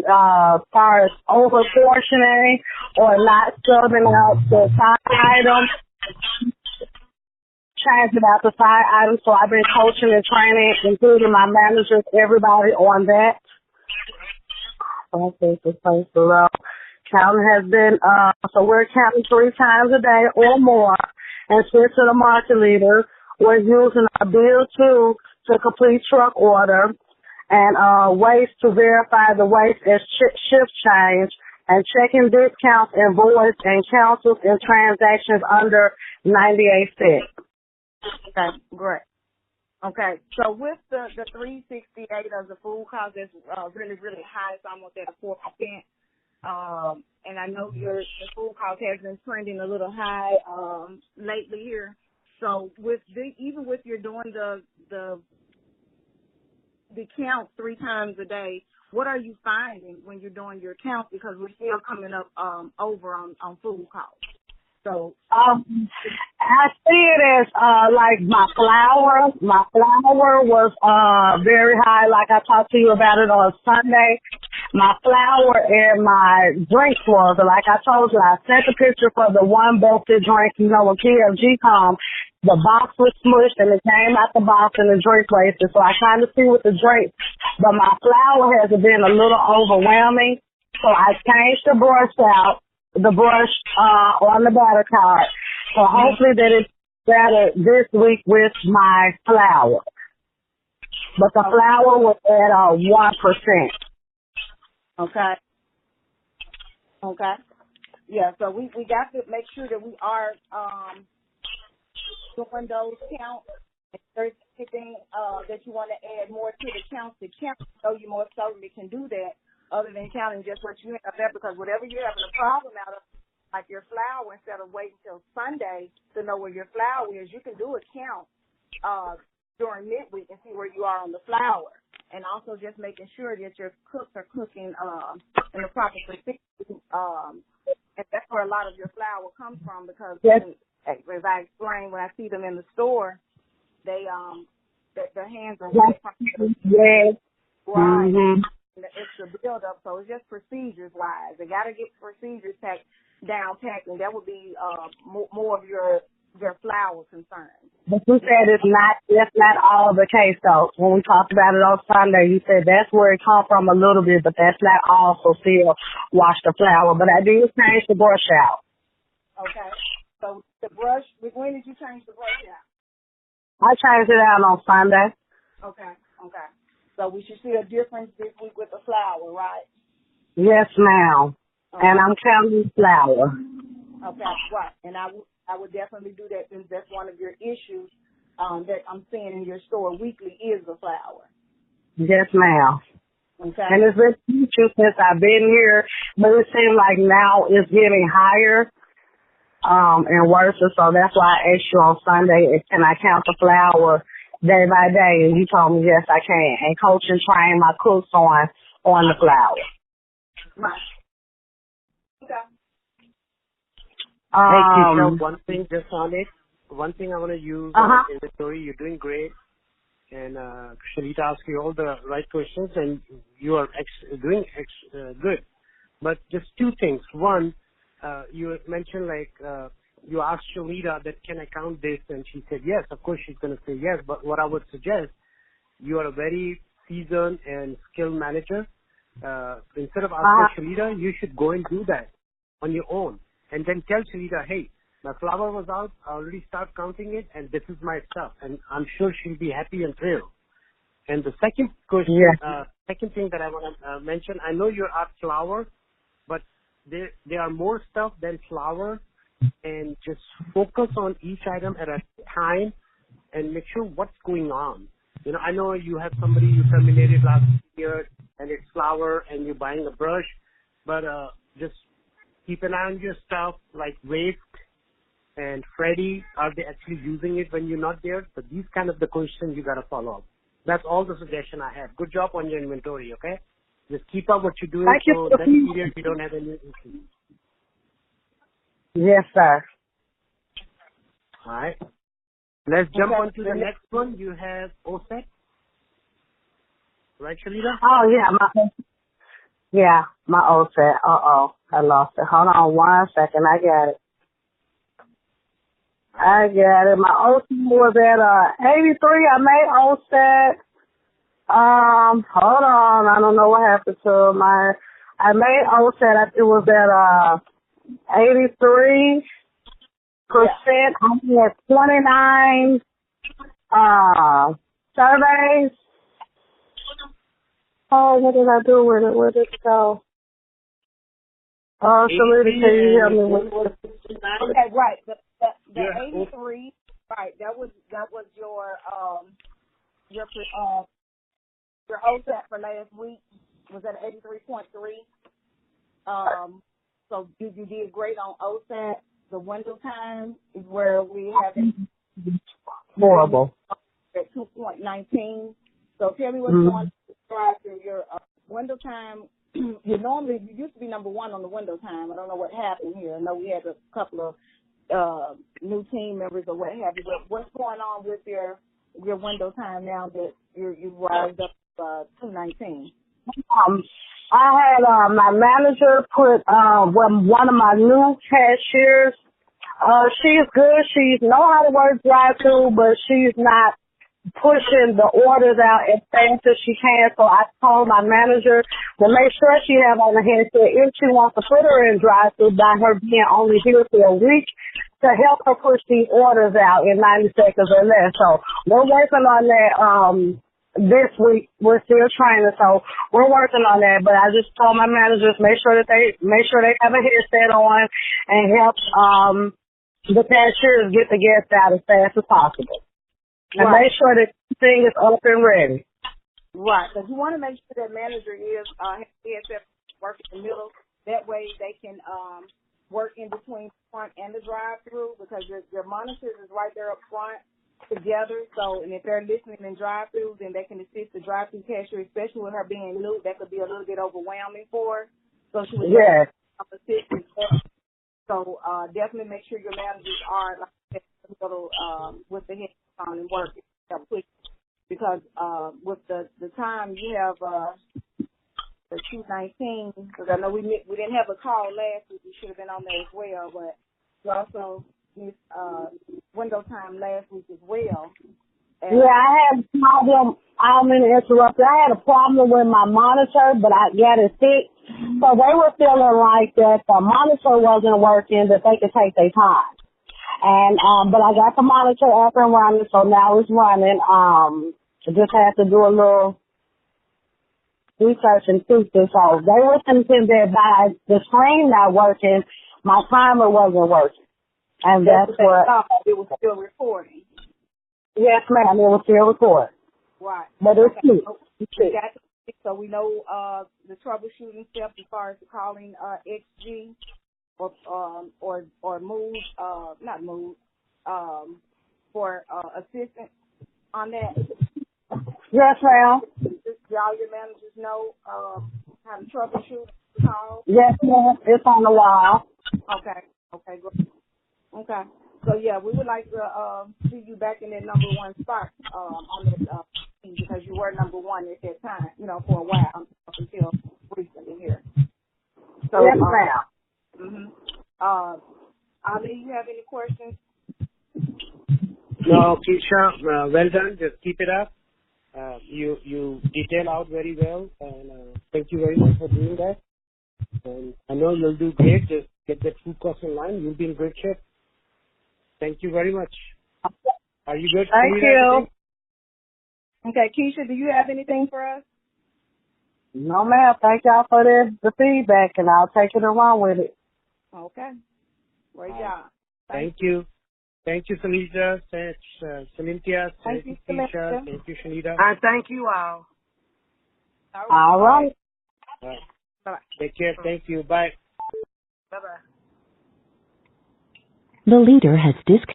far as over-portioning or not serving out the side items, changing out the side items. So I've been coaching and training, including my managers, everybody on that. Okay, this place below. Counting has been, so we're counting 3 times a day or more and switch to the market leader. We're using a bill 2 to complete truck order and waste to verify the waste as shift change and checking discounts, invoice, and cancels and transactions under 98 cents. Okay, great. Okay, so with the 368 of the food cost, that's really, really high. It's almost at a 4%. And I know your food cost has been trending a little high lately here. So even with you're doing the count 3 times a day, what are you finding when you're doing your count? Because we're still coming up over on food costs. So I see it as like my flour. My flour was very high, like I talked to you about it on Sunday. My flour and my drinks was, like I told you, I sent a picture for the one bolted drink, you know, when PFG come. The box was smushed and it came out the box and the drink wasted. So I kind of see with the drink, but my flour has been a little overwhelming. So I changed the brush out. The brush on the batter card. So hopefully that it's better this week with my flour. But the flour was at 1%. Okay. Okay. Yeah, so we got to make sure that we are doing those counts. If there's anything that you want to add more to the count, so you more certainly can do that. Other than counting just what you have there, because whatever you're having a problem out of, like your flour, instead of waiting till Sunday to know where your flour is, you can do a count during midweek and see where you are on the flour. And also just making sure that your cooks are cooking in the proper procedure. And that's where a lot of your flour comes from, because yes. As I explained, when I see them in the store, they their hands are wet. Yes. Right. Mm-hmm. The extra buildup, so it's just procedures wise. They got to get procedures down packed, and that would be more of your flour concerns. But you said that's not all the case though. When we talked about it on Sunday, you said that's where it come from a little bit, but that's not all. So still wash the flour. But I did change the brush out. Okay. So the brush. When did you change the brush out? I changed it out on Sunday. Okay. Okay. So we should see a difference this week with the flour, right? Yes, ma'am. Okay. And I'm counting flour. Okay, right. And I would definitely do that, since that's one of your issues that I'm seeing in your store weekly is the flour. Yes, ma'am. Okay. And it's been teaching since I've been here, but it seems like now it's getting higher and worse. So that's why I asked you on Sunday, can I count the flour day by day? And you told me, yes, I can. And coach and train my cooks on the flour. Right. Okay. Hey, Keisha, one thing just on it. One thing I want to use inventory. You're doing great. And Shalita asked you all the right questions, and you are doing good. But just 2 things. One, you mentioned you asked Shalita that can I count this, and she said yes. Of course she's going to say yes. But what I would suggest, you are a very seasoned and skilled manager. Instead of asking Shalita, you should go and do that on your own, and then tell Shalita, hey, my flour was out. I already start counting it, and this is my stuff, and I'm sure she'll be happy and thrilled. And the second question, second thing that I want to mention, I know you're at flour, but there are more stuff than flour. And just focus on each item at a time and make sure what's going on. You know, I know you have somebody you terminated last year and it's flour and you're buying a brush, but just keep an eye on your stuff like waste and Freddie. Are they actually using it when you're not there? So these kind of the questions you got to follow up. That's all the suggestion I have. Good job on your inventory, okay? Just keep up what you're doing so next period you don't have any issues. Yes, sir. All right. Let's jump on to the next one. You have OSET. Right, Shalita? Oh, yeah. Yeah, my OSAT. I lost it. Hold on 1 second. I got it. My OSAT was at 83. I made OSAT. Hold on. I don't know what happened to I made OSAT. It was at 83%. I had 29 surveys. Oh, what did I do with it? Where did it go? Oh, Shalita, can you help me with it? Okay, right. The 83, right? That was your OSAT for last week was at 83.3. So you did great on OSAT. The window time is where we have it horrible at 2.19. So tell me what's going on through your window time. You used to be number one on the window time. I don't know what happened here. I know we had a couple of new team members or what have you. But what's going on with your window time now that you rised up 219? I had my manager put one of my new cashiers. She's good. She know how to work drive-through, but she's not pushing the orders out as fast as she can. So I told my manager to make sure she have on the headset if she wants to put her in drive-through by her being only here for a week to help her push these orders out in 90 seconds or less. So we're working on that. This week we're still training, so we're working on that. But I just told my managers make sure they have a headset on and help the cashiers get the guests out as fast as possible. And make sure that everything is up and ready. Right, because you want to make sure that manager is work in the middle. That way they can work in between the front and the drive-through, because your monitors is right there up front together. So, and if they're listening in drive-through, then they can assist the drive-through cashier, especially with her being new. That could be a little bit overwhelming for her. So she would assist. So definitely make sure your managers are like little with the head on and working because with the time you have the 219, because I know we didn't have a call last week. We should have been on there as well, but you also missed window time last week as well. And I had a problem. I don't mean to interrupt you. I had a problem with my monitor, but I got it fixed. So they were feeling like that the monitor wasn't working, that they could take their time. And but I got the monitor up and running, so now it's running. I just had to do a little research and fix it. So they were thinking that by the screen not working, my timer wasn't working. And that's what it was still recording. Yes, ma'am, it was still recording. Right. But it's cute. So we know the troubleshooting steps as far as calling XG or move, not move, for assistance on that. Yes, ma'am. All your managers know how to troubleshoot calls? Yes, ma'am. It's on the wall. Okay, good. Okay. So, yeah, we would like to see you back in that number one spot on that team, because you were number one at that time, for a while, up until recently here. So, yes, ma'am. Ali, you have any questions? No, Keisha, well done. Just keep it up. You detail out very well, and thank you very much for doing that. And I know you'll do great. Just get that food cost in line. You'll be in great shape. Thank you very much. Are you good? Thank you. Okay, Keisha, do you have anything for us? No, ma'am. Thank y'all for the feedback, and I'll take it and run with it. Okay. Great job. Thank you. Thank you, Salija. Cynthia. Thank you, Keisha. Thank you, Shanita. I thank you all. All right. All right. Bye-bye. Take care. Thank you. Bye. Bye-bye. The leader has disconnected.